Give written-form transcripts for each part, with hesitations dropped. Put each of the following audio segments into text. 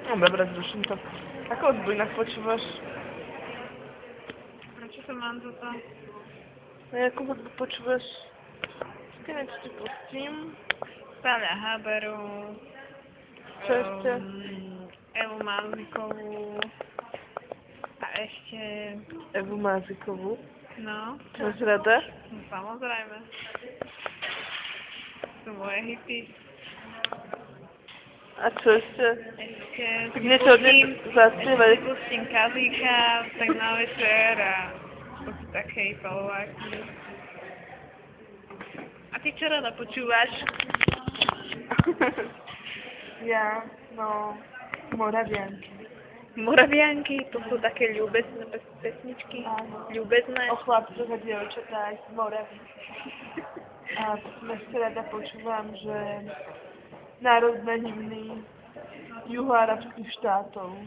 No dobra, zruším to. Ako hudbu inak počúvaš? A čo sa mám za to? A jakú hudbu počúvaš? Počkaj, čo ti pustím. Stáľa Haberu. Čo ešte? Evu Mázikovú. A ešte... Evu Mázikovú. No. Máš rada? No, samozrejme. Sú moje hity. A čo ešte? Ešte Tak niečo od nej zaspievaj. pustím Kazíka, tak na večer a to sú také polováky. A ty čo rada počúvaš? Ja, no, Moravianky. Moravianky, to sú také ľúbezné pesničky. Áno. Ľúbezné. O chlapcoch a dievčatách z Moravy. A ešte rada počúvam, že národné hymny juhoarabských štátov.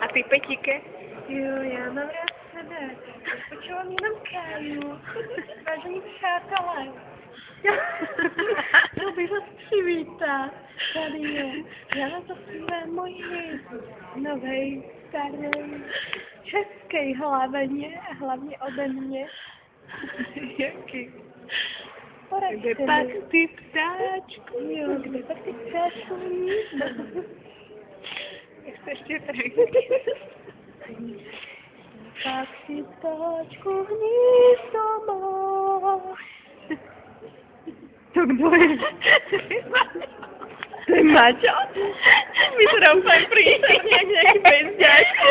A ty Petike? Jo, já mám rád sebe. Počúvam jenom Káju. Vážení přátelé. Chtěl bych vás přivítat. Tady je. Já na to své moji novej, starý, českej hlavně a hlavně ode mě. Jaký? Kde pak ty ptáčku? Jo, kde pak ty ptáčku? Jak se ještě tady? Pak si ptáčku hnízdo má. To kdo je? To je Maťo? Vyzerá úplně prý, nějaký bezďáčku.